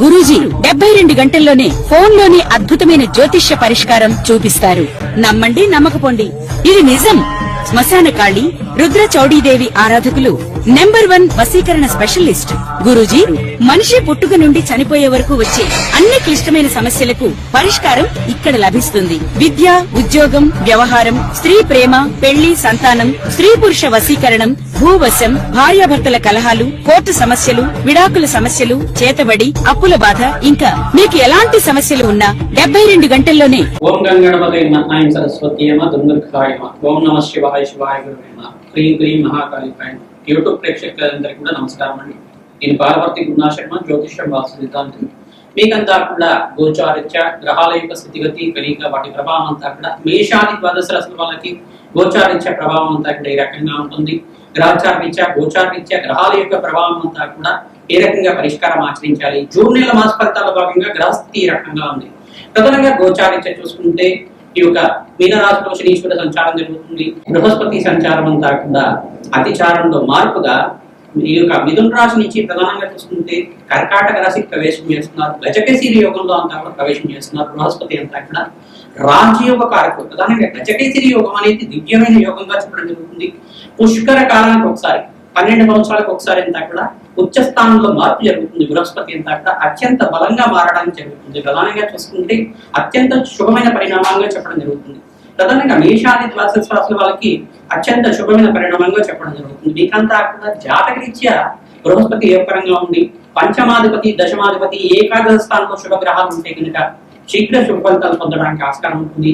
గురూజీ 72 గంటల్లోనే ఫోన్ లోని అద్భుతమైన జ్యోతిష్య పరిష్కారం చూపిస్తారు. నమ్మండి, నమ్మకపోండి, ఇది నిజం. శ్మశాన కాళి రుద్ర చౌడీదేవి ఆరాధకులు నంబర్ 1 వశీకరణ స్పెషలిస్ట్ గురూజీ. మనిషి పుట్టుక నుండి చనిపోయే వరకు వచ్చే అన్ని క్లిష్టమైన సమస్యలకు పరిష్కారం ఇక్కడ లభిస్తుంది. విద్య, ఉద్యోగం, వ్యవహారం, స్త్రీ ప్రేమ, పెళ్లి, సంతానం, స్త్రీ పురుష వశీకరణం, భూవశం, భార్యాభర్తల కలహాలు, కోర్టు సమస్యలు, విడాకుల సమస్యలు, చేతబడి, అప్పుల బాధ, ఇంకా మీకు ఎలాంటి సమస్యలు ఉన్నా 72 గంటల్లోనే. ఓం గంగణపతే నమః సరస్వతీ నమః దుర్గాయ నమః ఓం నమః శివాయ శివాయ గురువే నమః క్రీం క్రీం మహాకాళికాయ. యూట్యూబ్ ప్రేక్షకులందరికీ కూడా నమస్కారం అండి. నేను పార్వతి గురునా శర్మ, జ్యోతిష్యం వాస్తు సిద్ధాంతం. మీకంతా కూడా గోచారిత్య గ్రహాల యొక్క స్థితిగతి కలిక వాటి ప్రభావం అంతా కూడా మేషాది ద్వాదశ రాశుల వాళ్ళకి గోచారిత్య ప్రభావం అంతా కూడా ఏ రకంగా ఉంటుంది, గ్రహచారరీత్యా గోచారరీత్యా గ్రహాల యొక్క ప్రభావం అంతా కూడా ఏ రకంగా పరిష్కారం ఆచరించాలి. జూన్ నెల మాస ఫలితాల భాగంగా గ్రహస్థితి ఈ రకంగా ఉంది. ప్రధానంగా గోచారీత్యా చూసుకుంటే ఈ యొక్క మీనరాశిలో శనీశ్వర సంచారం జరుగుతుంది. బృహస్పతి సంచారం అంతా కూడా అతిచారంలో మార్పుగా ఈ యొక్క మిథున రాశి నుంచి ప్రధానంగా చూసుకుంటే కర్కాటక రాశికి ప్రవేశం చేస్తున్నారు. గజకేసరి యోగంలో అంతా కూడా ప్రవేశం చేస్తున్నారు. బృహస్పతి అంతా కూడా రాజయోగ కారకుడు. ప్రధానంగా గజకేసరి యోగం అనేది దివ్యమైన యోగంగా చెప్పడం జరుగుతుంది. పుష్కర కాలానికి ఒకసారి 12 సంవత్సరాలకు ఒకసారి అంతా కూడా ఉచ్చ స్థానంలో మార్పు జరుగుతుంది. బృహస్పతి అంతా కూడా అత్యంత బలంగా మారడానికి జరుగుతుంది. ప్రధానంగా చూసుకుంటే అత్యంత శుభమైన పరిణామంగా చెప్పడం జరుగుతుంది. ప్రధానంగా మేషాది ద్వాదశ రాశుల వాళ్ళకి అత్యంత శుభమైన పరిణామంగా చెప్పడం జరుగుతుంది. మీకంతా కూడా జాతకరీత్యా బృహస్పతి యోగకరంగా ఉండి పంచమాధిపతి, దశమాధిపతి, ఏకాదశ స్థానంలో శుభగ్రహాలు ఉంటే కనుక శీఘ్ర శుభ ఫలితాలు పొందడానికి ఆస్కారం ఉంటుంది.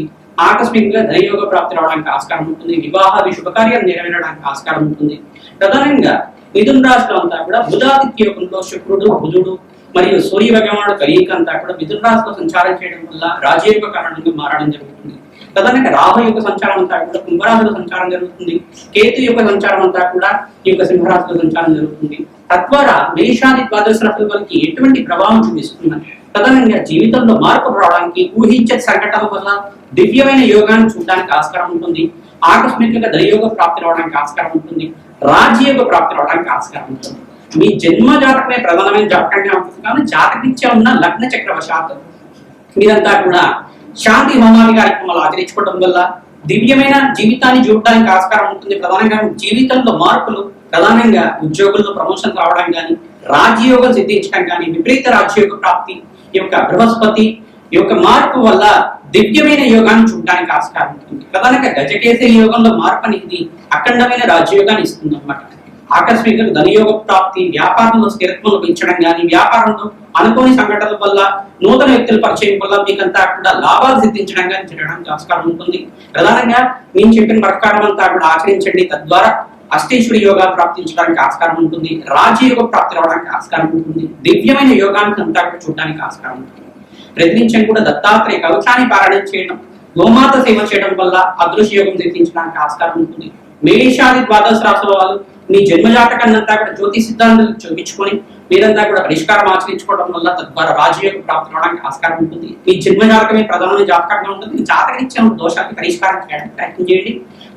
ఆకస్మికంగా ధనయోగ ప్రాప్తి రావడానికి ఆస్కారం ఉంటుంది. వివాహాది శుభకార్యాలు నెరవేరడానికి ఆస్కారం ఉంటుంది. ప్రధానంగా మిథున రాశిలో అంతా కూడా బుధాదిత్య యోగంలో శుక్రుడు, బుధుడు మరియు సూర్య భగవానుడు కలియిక అంతా కూడా మిథున రాశిలో సంచారం చేయడం వల్ల రాజయోగ కారణంగా మారడం జరుగుతుంది. ప్రధానంగా రాహు యొక్క సంచారం అంతా కూడా కుంభరాశిలో సంచారం జరుగుతుంది. కేతు యొక్క సంచారం అంతా కూడా ఈ యొక్క సింహరాశిలో సంచారం జరుగుతుంది. తద్వారా మేషాది ద్వాదశ రాశుల వారికి ఎటువంటి ప్రభావం చూపిస్తున్నారు. ప్రధానంగా జీవితంలో మార్పు రావడానికి ఊహించే సంఘటనల వల్ల దివ్యమైన యోగాన్ని చూడడానికి ఆస్కారం ఉంటుంది. ఆకస్మికంగా దైవయోగ ప్రాప్తి రావడానికి ఆస్కారం ఉంటుంది. రాజయోగ ప్రాప్తి రావడానికి ఆస్కారం ఉంటుంది. మీ జన్మ జాతకమే ప్రధానమైన జాతకంగా ఉంటుంది. కానీ జాతకరీత్యా ఉన్న లగ్న చక్రవశాత్తు మీరంతా కూడా శాంతి హోమాది కార్యక్రమాలు ఆచరించుకోవడం వల్ల దివ్యమైన జీవితాన్ని చూడడానికి ఆస్కారం ఉంటుంది. ప్రధానంగా జీవితంలో మార్పులు, ప్రధానంగా ఉద్యోగుల్లో ప్రమోషన్ రావడం కానీ, రాజయోగం సిద్ధించడం కానీ, విపరీత రాజయోగ ప్రాప్తి ఈ యొక్క బృహస్పతి ఈ యొక్క మార్పు వల్ల దివ్యమైన యోగాన్ని చూడడానికి ఆస్కారం ఉంటుంది. ప్రధానంగా గజకేసరి యోగంలో మార్పు అనేది అఖండమైన రాజయోగాన్ని ఇస్తుంది అన్నమాట. ఆకస్మిక ధనయోగ ప్రాప్తి, వ్యాపారంలో స్థిరత్వం పెంచడం కానీ, వ్యాపారంలో అనుకోని సంఘటనల వల్ల నూతన వ్యక్తుల పరిచయం వల్ల మీకంతా కూడా లాభాలు సిద్ధించడం కానీ జరగడానికి ఆస్కారం ఉంటుంది. ప్రధానంగా నేను చెప్పిన ప్రకారం అంతా కూడా ఆచరించండి. తద్వారా అష్టేశ్వరి యోగా ప్రాప్తించడానికి ఆస్కారం ఉంటుంది. రాజయోగ ప్రాప్తి రావడానికి ఆస్కారం ఉంటుంది. దివ్యమైన యోగానికి అంతా కూడా చూడడానికి ఆస్కారం ఉంటుంది. ప్రతినిత్యం కూడా దత్తాత్రేయ కవచాన్ని పారాయణం చేయడం, గోమాత సేవ చేయడం వల్ల అదృశ్య యోగం సిద్ధించడానికి ఆస్కారం ఉంటుంది. మేషాది ద్వాదశ రాశుల వాళ్ళు మీ జన్మజాతకాన్ని అంతా కూడా జ్యోతి సిద్ధాంతాలు చూపించుకొని మీరంతా కూడా పరిష్కారం ఆచరించుకోవడం వల్ల తద్వారా రాజయోగ ప్రాప్తి రావడానికి ఆస్కారం ఉంటుంది. మీ జన్మజాతకమే ప్రధానమైన జాతకంగా ఉంటుంది. మీ జాతకరీత్యా దోషాన్ని పరిష్కారం చేయడానికి ప్రయత్నం చేయండి.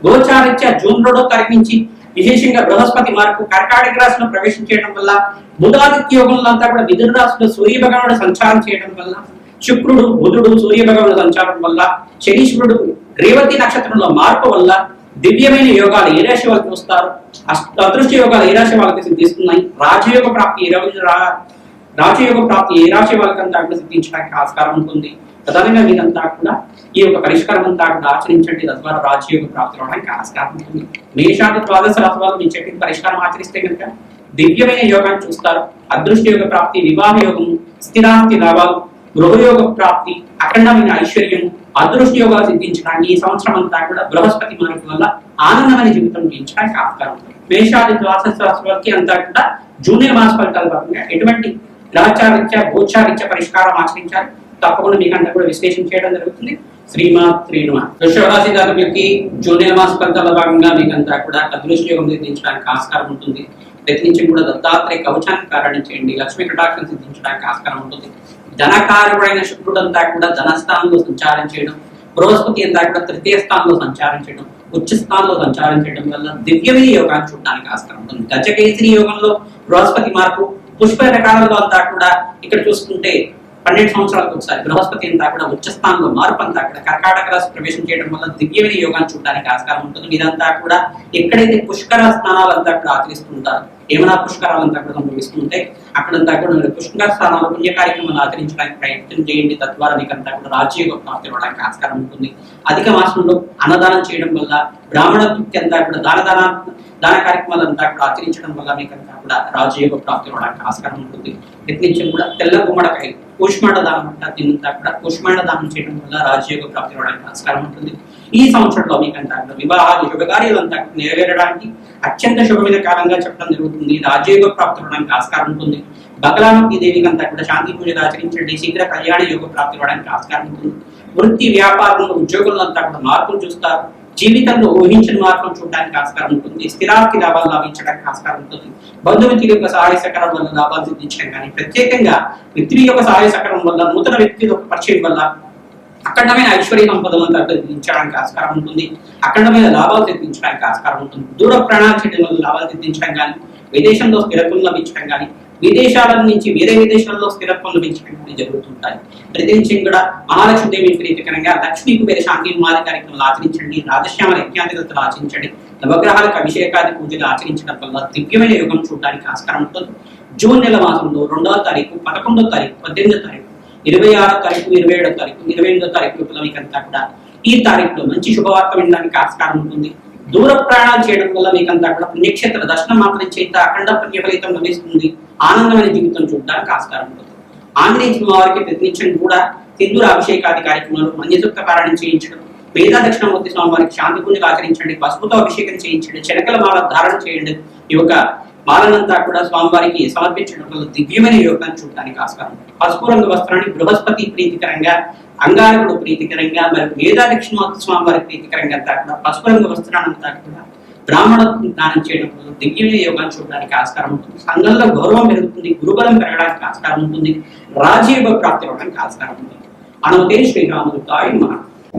గోచారీత్యా జూన్ 2వ తారీఖు నుంచి విశేషంగా బృహస్పతి మార్పు కర్కాటక రాశిలో ప్రవేశం చేయడం వల్ల, బుధాదిత్య యోగంలో అంతా కూడా మిథున రాశిలో సూర్య భగవానుడు సంచారం చేయడం వల్ల, శుక్రుడు, బుధుడు, సూర్య భగవానుడు సంచారం వల్ల, శనీశ్వరుడు రేవతి నక్షత్రంలో మార్పు వల్ల దివ్యమైన యోగాలు ఏ రాశి వాళ్ళకి వస్తారు, అదృష్ట యోగాలు ఏ రాశి వాళ్ళకి సిద్ధిస్తున్నాయి, రాజయోగ ప్రాప్తి ఏ రాశి వాళ్ళకంతా కూడా సిద్ధించడానికి ఆస్కారం ఉంటుంది. ప్రధానంగా మీరంతా కూడా ఈ యొక్క పరిష్కారం అంతా కూడా ఆచరించండి. తద్వారా రాజయోగ ప్రాప్తి రావడానికి ఆస్కారం ఉంటుంది. మేషాది ద్వాదశ రాశి వాళ్ళు మీ చెప్పిన పరిష్కారం ఆచరిస్తే కనుక దివ్యమైన యోగాన్ని చూస్తారు. అదృష్ట యోగ ప్రాప్తి, వివాహ యోగము, స్థిరాస్తి లాభాలు, గృహయోగ ప్రాప్తి, అఖండమైన ఐశ్వర్యము, అదృష్ట యోగాలు సిద్ధించడానికి ఈ సంవత్సరం అంతా కూడా బృహస్పతి మార్పు వల్ల ఆనందమైన జీవితం జీవించడానికి ఆస్కారం ఉంటుంది. మేషాది ద్వాదశ రాశి వారికి అంతా కూడా జూనియర్ మాస ఫలితాలు భాగంగా ఎటువంటి గ్రహచారీత్యా గోచారీత్యా పరిష్కారం ఆచరించాలి తప్పకుండా మీకంతా కూడా విశ్లేషణ చేయడం జరుగుతుంది. శ్రీమాత్రే నమః. వృషభ రాశి జాతకులకి జూనియర్ మాస ఫలితాల భాగంగా మీకంతా కూడా అదృష్ట యోగం సిద్ధించడానికి ఆస్కారం ఉంటుంది. ప్రతినిత్యం కూడా దత్తాత్రేయ కవచాన్ని పారాయణం చేయండి. లక్ష్మీ కటాక్షం సిద్ధించడానికి ఆస్కారం ఉంటుంది. ధనకారకుడైన శుక్రుడు అంతా కూడా ధనస్థానంలో సంచారం చేయడం, బృహస్పతి అంతా కూడా తృతీయ స్థానంలో సంచారం చేయడం, ఉచ్చ స్థానంలో సంచారం చేయడం వల్ల దివ్యమైన యోగాన్ని చూడడానికి ఆస్కారం ఉంటుంది. గజకేసరి యోగంలో బృహస్పతి మార్పు, పుష్ప కాలంలో అంతా కూడా ఇక్కడ చూసుకుంటే 12 సంవత్సరాలకు ఒకసారి బృహస్పతి అంతా కూడా ఉచ్చ స్థానంలో మార్పు అంతా కూడా కర్కాటక రాశి ప్రవేశం చేయడం వల్ల దివ్యమైన యోగాన్ని చూడడానికి ఆస్కారం ఉంటుంది. ఇదంతా కూడా ఎక్కడైతే పుష్కర స్నానాలంతా కూడా ఆచరిస్తుంటారు, ఏమైనా పుష్కరాలంతా కూడా సంభవిస్తుంటే అక్కడంతా కూడా మీరు పుష్కర స్థానాలు పుణ్య కార్యక్రమాలు ఆచరించడానికి ప్రయత్నం చేయండి. తద్వారా మీకు అంతా కూడా రాజయోగ ప్రాప్తి ఇవ్వడానికి ఆస్కారం ఉంటుంది. అధిక మాసంలో అన్నదానం చేయడం వల్ల బ్రాహ్మణ వృత్తి అంతా కూడా దాన కార్యక్రమాలంతా కూడా ఆచరించడం వల్ల మీకు అంతా కూడా రాజయోగ ప్రాప్తి ఇవ్వడానికి ఆస్కారం ఉంటుంది. నిత్యం కూడా తెల్ల గుమ్మడికాయ కూష్మాండ దానం అంటారు, దీనంతా కూడా కూష్మాండ దానం చేయడం వల్ల రాజయోగ ప్రాప్తి ఇవ్వడానికి ఆస్కారం ఉంటుంది. ఈ సంవత్సరంలో మీకంతా వివాహాది శుభకార్యాలంతా నెరవేరడానికి అత్యంత శుభమైన కాలంగా చెప్పడం జరుగుతుంది. రాజయోగ ప్రాప్తి ఇవ్వడానికి ఆస్కారం ఉంటుంది. బగలాముఖి దేవికి అంతా కూడా శాంతి పూజలు ఆచరించండి, శీఘ్ర కళ్యాణ యోగ ప్రాప్తి ఇవ్వడానికి ఆస్కారం ఉంటుంది. వృత్తి వ్యాపారంలో ఉద్యోగులంతా కూడా మార్పులు చూస్తారు. జీవితంలో ఊహించిన మార్పులు చూడడానికి ఆస్కారం ఉంటుంది. స్థిరాస్తి లాభాలు లాభించడానికి ఆస్కారం ఉంటుంది. బంధుమిత్రుల యొక్క సహాయ సహకారం వల్ల లాభాలు సిద్ధించడం కానీ, ప్రత్యేకంగా మిత్రుల యొక్క సహాయ సహకారం వల్ల నూతన వ్యక్తి యొక్క పరిచయం వల్ల అఖండమైన ఐశ్వర్య సంపదలను సిద్ధించడానికి ఆస్కారం ఉంటుంది. అఖండమైన లాభాలు సిద్ధించడానికి ఆస్కారం ఉంటుంది. దూర ప్రయాణాలు చేయడం వల్ల లాభాలు సిద్ధించడం కానీ, విదేశంలో స్థిరత్వం లభించడం కానీ, విదేశాల నుంచి వేరే విదేశాల్లో స్థిరత్వం లభించడం కానీ జరుగుతుంటాయి. ప్రతినిత్యం కూడా మహాలక్ష్మీదేవి ప్రీతికరంగా లక్ష్మీకి వేరే శాంతి మాది కార్యక్రమాలు ఆచరించండి, రాజశ్యామల యజ్ఞాధికతలు ఆచరించండి, నవగ్రహాలకు అభిషేకాది పూజలు ఆచరించడం వల్ల దివ్యమైన యోగం చూడడానికి ఆస్కారం ఉంటుంది. జూన్ నెల మాసంలో 2వ తారీఖు, 11వ తారీఖు, 18వ తారీఖు, 26వ తారీఖు, 27వ తారీఖు, 28వ తారీఖు మీకంతా కూడా ఈ తారీఖులో మంచి శుభవార్త వినడానికి ఆస్కారం ఉంటుంది. దూర ప్రయాణాలు చేయడం వల్ల మీకంతా కూడా పుణ్యక్షేత్ర దర్శనం మాత్రం చేత అఖండ పుణ్య ఫలితం లభిస్తుంది. ఆనందమైన జీవితం చూడడానికి ఆస్కారం ఉంటుంది. ఆంజనేయ స్వామి వారికి ప్రతినిత్యం కూడా సింధూర అభిషేకాది కార్యక్రమాలు, మన్యసూక్త పారాయణం చేయించడం, వేద దక్షిణమూర్తి స్వామి వారికి శాంతి పూజలు ఆచరించండి, పసుపుతో అభిషేకం చేయించండి, చెనకల మాల ధారణ చేయండి. ఈ యొక్క మాలనంతా కూడా స్వామివారికి సమర్పించడం వల్ల దివ్యమైన యోగాన్ని చూడడానికి ఆస్కారం. పసుపు రంగు వస్త్రాన్ని బృహస్పతి ప్రీతికరంగా, అంగారకుడు ప్రీతికరంగా, మరి వేద దక్షిణమూర్తి స్వామివారి ప్రీతికరంగా అంతా కూడా పసుపు రంగు వస్త్రాన్ని అంతా కూడా బ్రాహ్మణ దానం చేయడం వల్ల దివ్యమైన యోగాన్ని చూడడానికి ఆస్కారం ఉంటుంది. సంఘంలో గౌరవం పెరుగుతుంది, గురుబలం పెరగడానికి ఆస్కారం ఉంటుంది, రాజయోగ ప్రాప్తి అవ్వడానికి ఆస్కారం ఉంటుంది. అనుమతే శ్రీరాముడు తాయి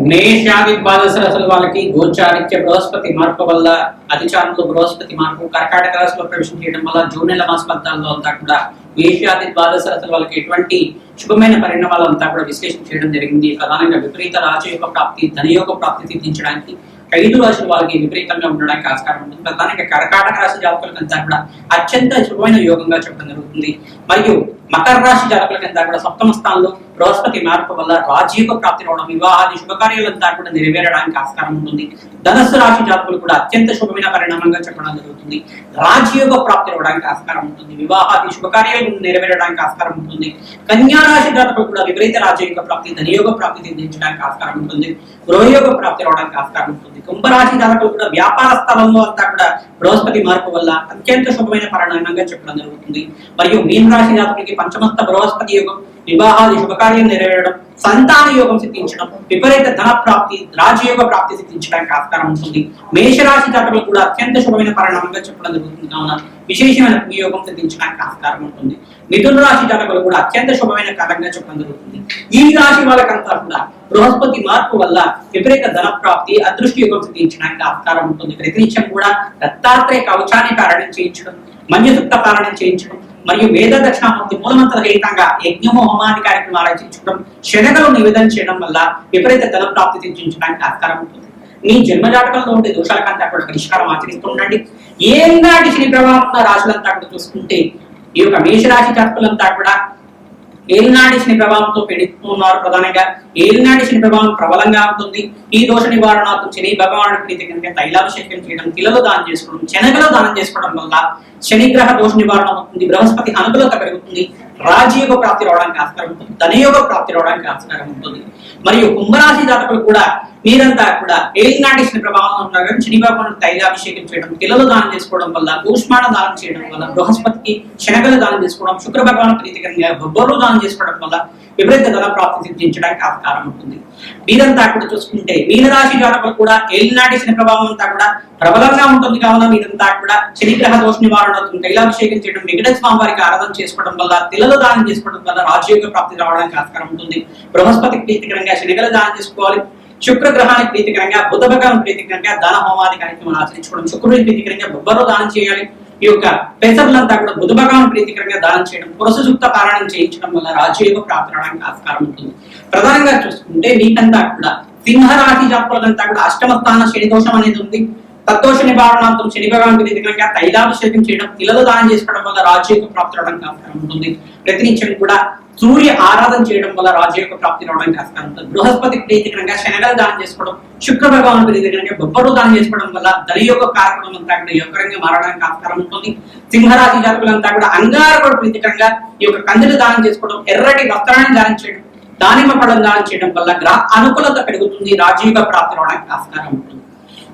మేషాది ద్వాదశ రాశుల వాళ్ళకి గోచారిత్య బృహస్పతి మార్పు వల్ల అధిచారంలో బృహస్పతి మార్పు కర్కాటక రాశిలో ప్రవేశం చేయడం వల్ల జూన్ నెల మాస ఫలితాల్లో అంతా కూడా మేషాది ద్వాదశ రాశుల వాళ్ళకి ఎటువంటి శుభమైన పరిణామాలు అంతా కూడా విశ్లేషణ చేయడం జరిగింది. ప్రధానంగా విపరీత రాజయోగ ప్రాప్తి, ధనయోగ ప్రాప్తి సిద్ధించడానికి 5 రాశుల వాళ్ళకి విపరీతంగా ఉండడానికి ఆస్కారం ఉంటుంది. ప్రధానంగా కర్కాటక రాశి జాతకులకంతా కూడా అత్యంత శుభమైన యోగంగా చెప్పడం జరుగుతుంది. మరియు మకర రాశి జాతకులకంతా కూడా 7వ స్థానంలో బృహస్పతి మార్పు వల్ల రాజయోగ ప్రాప్తి రావడం, వివాహాది శుభకార్యాలంతా కూడా నెరవేరడానికి ఆస్కారం ఉంటుంది. ధనస్సు రాశి జాతకులు కూడా అత్యంత శుభమైన పరిణామంగా చెప్పడం జరుగుతుంది. రాజయోగ ప్రాప్తి రావడానికి ఆస్కారం ఉంటుంది. వివాహాది శుభకార్యాలు నెరవేరడానికి ఆస్కారం ఉంటుంది. కన్యా రాశి జాతకులు కూడా విపరీత రాజయోగ ప్రాప్తి, ధనయోగ ప్రాప్తి సిద్ధించడానికి ఆస్కారం ఉంటుంది. గృహయోగ ప్రాప్తి రావడానికి ఆస్కారం ఉంటుంది. కుంభరాశి జాతకులు కూడా వ్యాపార స్థలంలో అంతా కూడా బృహస్పతి మార్పు వల్ల అత్యంత శుభమైన పరిణామంగా చెప్పడం జరుగుతుంది. మరియు మీన రాశి జాతకులకి పంచమస్థ బృహస్పతి యోగం, వివాహాది శుభకార్యం నెరవేరడం, సంతాన యోగం సిద్ధించడం, విపరీత ధన ప్రాప్తి, రాజయోగ ప్రాప్తి సిద్ధించడానికి ఆస్కారం ఉంటుంది. మేషరాశి జాతకులు కూడా అత్యంత శుభమైన పరిణామంగా చెప్పడం జరుగుతుంది. కావున విశేషమైన యోగం సిద్ధించడానికి ఆస్కారం ఉంటుంది. మిథున రాశి జాతకులు కూడా అత్యంత శుభమైన కాలంగా చెప్పడం జరుగుతుంది. ఈ రాశి వాళ్ళకంతా కూడా బృహస్పతి మార్పు వల్ల విపరీత ధన ప్రాప్తి, అదృష్టి యోగం సిద్ధించడానికి ఆస్కారం ఉంటుంది. ప్రతినిత్యం కూడా దత్తాత్రేయ కవచాన్ని పారాయణం చేయించడం, మన్యసూక్త పారాయణం చేయించడం, మరియు వేద దక్షిణామూర్తి మూలమంత్ర రహితంగా యజ్ఞము హోమాది కార్యక్రమాలు ఆచరించడం, శనగలు నివేదన చేయడం వల్ల విపరీత ధన ప్రాప్తి సిద్ధించడానికి ఆస్కారం ఉంటుంది. మీ జన్మజాతకంలో ఉండే దోషాలకంతా కూడా పరిష్కారం ఆచరిస్తూ ఉండండి. ఏంగాటి శని ప్రభావం ఉన్న రాశులంతా కూడా చూసుకుంటే ఈ యొక్క మేషరాశి జాతకులంతా కూడా ఏలినాటి శని ప్రభావంతో పీడిస్తున్నారు. ప్రధానంగా ఏలినాటి శని ప్రభావం ప్రబలంగా ఉంటుంది. ఈ దోష నివారణకు శని భగవానుడి ప్రీతి కనుక తైలాభిషేకం చేయడం, కిలలో దానం చేసుకోవడం, శనగలో దానం చేసుకోవడం వల్ల శనిగ్రహ దోష నివారణ అవుతుంది. బృహస్పతి అనుకూలత పెరుగుతుంది. రాజయోగ ప్రాప్తి రావడానికి ఆస్కారం ఉంటుంది. ధనయోగ ప్రాప్తి రావడానికి ఆస్కారం ఉంటుంది. మరియు కుంభరాశి జాతకులు కూడా మీరంతా కూడా ఏలినాటి శని ప్రభావం ఉంటారు. శని భగవానుడు తైలాభిషేకం చేయడం, కిలలో దానం చేసుకోవడం వల్ల, కూష్మాణ దానం చేయడం వల్ల, బృహస్పతికి శనగలు దానం చేసుకోవడం, శుక్ర భగవాను ప్రీతికరంగా బొబ్బలు దానం చేసుకోవడం వల్ల విపరీత ధన ప్రాప్తి సిద్ధించడానికి ఆస్కారం ఉంటుంది. మీరంతా కూడా చూసుకుంటే మీనరాశి జాతకులు కూడా ఏలినాటి శని ప్రభావం అంతా కూడా ప్రబలంగా ఉంటుంది. కావున మీరంతా కూడా శనిగ్రహ దోష నివారణ తైలాభిషేకం చేయడం, వెంకట స్వామి వారికి ఆరాధన చేసుకోవడం వల్ల, తిలలో దానం చేసుకోవడం వల్ల రాజయోగ ప్రాప్తి రావడానికి ఆస్కారం ఉంటుంది. బృహస్పతికి ప్రీతికరంగా శనిగల దానం చేసుకోవాలి. శుక్ర గ్రహానికి ప్రీతికరంగా, బుధ భగవాన్ ప్రీతికరంగా దాన హోమాది కార్యక్రమాలు ఆచరించుకోవడం, శుక్రుడికి ప్రీతికరంగా బొబ్బరు దానం చేయాలి. ఈ యొక్క పెసర్లంతా కూడా బుధ భగవాన్ ప్రీతికరంగా దానం చేయడం, పురుష సూక్త పారాయణం చేయించడం వల్ల రాజయోగ ప్రాప్తి రావడానికి ఆస్కారం ఉంటుంది. ప్రధానంగా చూసుకుంటే మీకంతా కూడా సింహరాశి జాతకులంతా కూడా అష్టమ స్థాన శని దోషం అనేది ఉంది. తద్దోష నివారణార్థం శని భగవాన్ ప్రీతికరంగా తైలాభిషేకం చేయడం, తిలలు దానం చేసుకోవడం వల్ల రాజయోగ ప్రాప్తి రావడానికి ఆస్కారం ఉంటుంది. ప్రతినిత్యం కూడా సూర్య ఆరాధన చేయడం వల్ల రాజయోగ ప్రాప్తి రావడానికి ఆస్కారం ఉంటుంది. బృహస్పతి ప్రీతికరంగా శనగలు దానం చేసుకోవడం, శుక్ర భగవాన్ ప్రీతికరంగా బొబ్బరు దానం చేసుకోవడం వల్ల ధనయోగ కారకం అంతా కూడా యోగకరంగా మారడానికి ఆస్కారం ఉంటుంది. సింహరాశి జాతకులంతా కూడా అంగారకుడు ప్రీతికరంగా ఈ యొక్క కందులు దానం చేసుకోవడం, ఎర్రటి వస్త్రాన్ని దానం చేయడం, దానిమ్మ పళ్ళం దానం చేయడం వల్ల గ్రహ అనుకూలత పెరుగుతుంది, రాజయోగ ప్రాప్తి రావడానికి ఆస్కారం ఉంటుంది.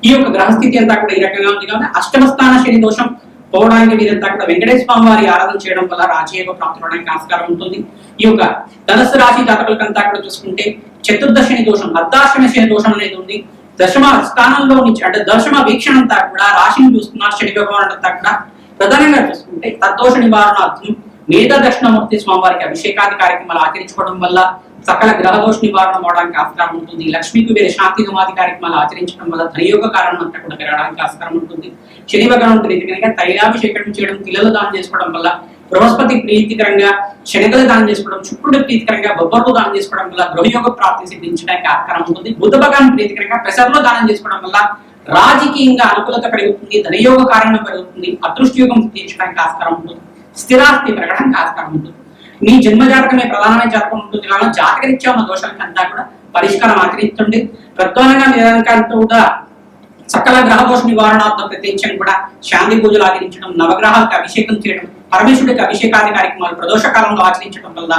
ఈ యొక్క గ్రహస్థితి అంతా కూడా ఈ రకంగా ఉంది కాబట్టి అష్టమ స్థాన శని దోషం పోవడానికి వీరంతా కూడా వెంకటేశ్వర స్వామి వారి ఆరాధన చేయడం వల్ల రాజయోగ ప్రాప్తి రావడానికి ఆస్కారం ఉంటుంది. ఈ యొక్క ధనుసు రాశి జాతకులకంతా కూడా చూసుకుంటే చతుర్దశ శని దోషం, అర్ధాష్టమ శని దోషం అనేది ఉంది. దశమ స్థానంలో నుంచి అంటే దశమ వీక్షణ అంతా కూడా రాశిని చూస్తున్నారు శని భగవానుడు అంతా కూడా. ప్రధానంగా చూసుకుంటే తద్దోష నివారణార్థం మేధ దక్షిణమూర్తి స్వామివారికి అభిషేకాది కార్యక్రమాలు ఆచరించుకోవడం వల్ల సకల గ్రహదోష నివారణ అవడానికి ఆస్కారం ఉంటుంది. లక్ష్మీకి వేరే శాంతి హోమాది కార్యక్రమాలు ఆచరించడం వల్ల ధనయోగ కారణం అంతా కూడా పెరగడానికి ఆస్కారం ఉంటుంది. శని భగవాన్ ప్రీతికరంగా తైలాభిషేకం చేయడం, పిల్లలు దానం చేసుకోవడం వల్ల, బృహస్పతి ప్రీతికరంగా శనగలు దానం చేసుకోవడం, శుక్రుడు ప్రీతికరంగా బొబ్బర్లు దానం చేసుకోవడం వల్ల గృహయోగ ప్రాప్తి సిద్ధించడానికి ఆస్కారం ఉంటుంది. బుధ భగవాన్ ప్రీతికరంగా పెసర్లు దానం చేసుకోవడం వల్ల రాజకీయంగా అనుకూలత పెరుగుతుంది, ధనయోగ కారణం పెరుగుతుంది, అదృష్టయోగం సిద్ధించడానికి ఆస్కారం ఉంటుంది, స్థిరాస్తి పెరగడానికి ఆస్కారం ఉంటుంది. మీ జన్మ జాతకమే ప్రధానమైన జాతకం ఉంటుంది కాబట్టి జాతకరీత్యా ఉన్న దోషాలకంతా కూడా పరిష్కారం ఆచరిస్తుంది. ప్రధానంగా నిరంకారంతో కూడా సకల గ్రహదోష నివారణార్థం ప్రత్యేకించడం కూడా శాంతి పూజలు ఆచరించడం, నవగ్రహాలకు అభిషేకం చేయడం, పరమేశ్వరుడికి అభిషేకాది కార్యక్రమాలు ప్రదోష కాలంలో ఆచరించడం వల్ల,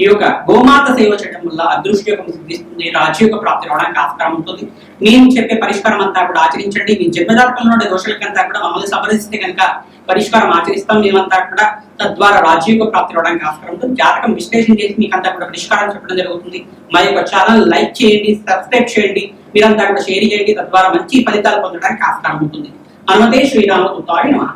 ఈ యొక్క గోమాత సేవ చేయడం వల్ల అదృష్టయోగం సిద్ధిస్తుంది, రాజయోగ ప్రాప్తి రావడానికి ఆస్కారం ఉంటుంది. నేను చెప్పే పరిష్కారం అంతా కూడా ఆచరించండి. మీ జన్మజాతకంలో ఉండే దోషాలకంతా కూడా మమ్మల్ని సంప్రదిస్తే కనుక పరిష్కారం ఆచరిస్తాం మేమంతా కూడా. తద్వారా రాజయోగ ప్రాప్తి రావడానికి ఆస్కారం ఉంటుంది. జాతకం విశ్లేషణ చేసి మీకంతా కూడా పరిష్కారం చెప్పడం జరుగుతుంది. మా యొక్క ఛానల్ లైక్ చేయండి, సబ్స్క్రైబ్ చేయండి, మీరంతా కూడా షేర్ చేయండి. తద్వారా మంచి ఫలితాలు పొందడానికి ఆస్కారం ఉంటుంది. హనుమతే శ్రీరామ దూతాయ నమః.